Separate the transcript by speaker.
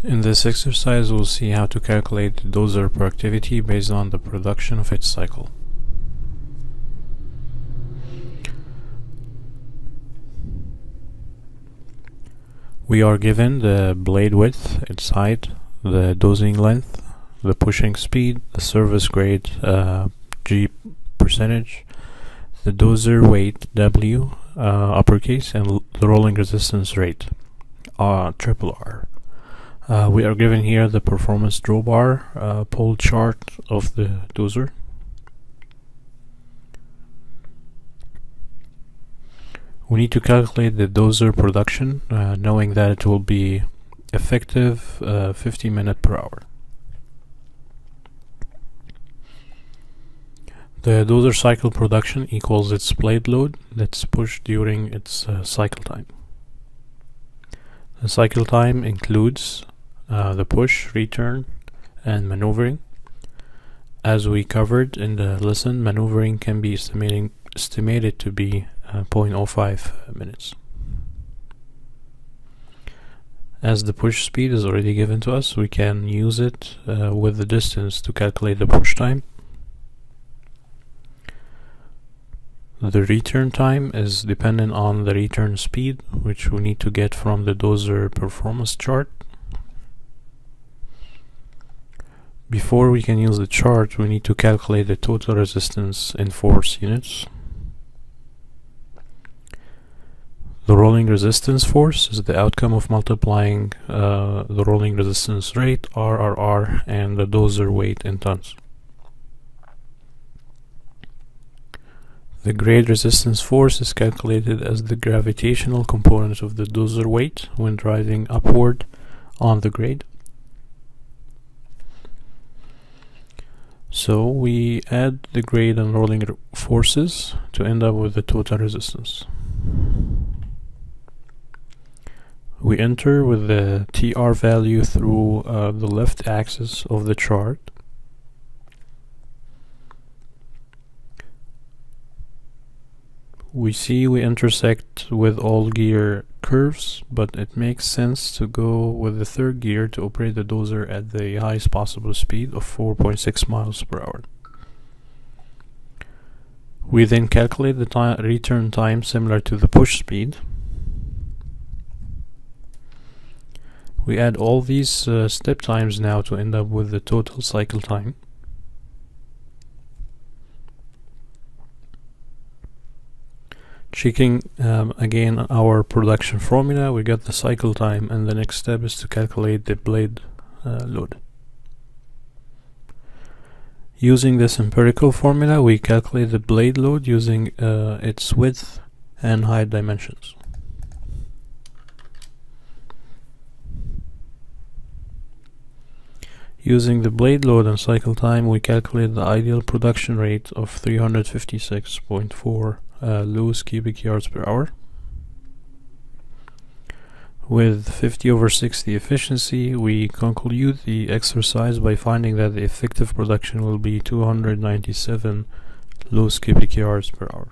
Speaker 1: In this exercise, we'll see how to calculate the dozer productivity based on the production of its cycle. We are given the blade width, its height, the dosing length, the pushing speed, the service grade G percentage, the dozer weight W uppercase, and the rolling resistance rate triple R. We are given here the performance drawbar pull chart of the dozer. We need to calculate the dozer production, knowing that it will be effective 50 minutes per hour. The dozer cycle production equals its blade load that's pushed during its cycle time. The cycle time includes the push, return, and maneuvering. As we covered in the lesson, maneuvering can be estimated to be 0.05 minutes. As the push speed is already given to us, we can use it with the distance to calculate the push time. The return time is dependent on the return speed, which we need to get from the dozer performance chart. Before we can use the chart, we need to calculate the total resistance in force units. The rolling resistance force is the outcome of multiplying the rolling resistance rate, RRR, and the dozer weight in tons. The grade resistance force is calculated as the gravitational component of the dozer weight when driving upward on the grade. So we add the grade and rolling forces to end up with the total resistance. We enter with the TR value through the left axis of the chart. We see we intersect with all gear curves, but it makes sense to go with the third gear to operate the dozer at the highest possible speed of 4.6 miles per hour. We then calculate the return time similar to the push speed. We add all these step times now to end up with the total cycle time. Checking again our production formula, we got the cycle time, and the next step is to calculate the blade load. Using this empirical formula, we calculate the blade load using its width and height dimensions. Using the blade load and cycle time, we calculate the ideal production rate of 356.4 loose cubic yards per hour. With 50/60 efficiency, we conclude the exercise by finding that the effective production will be 297 loose cubic yards per hour.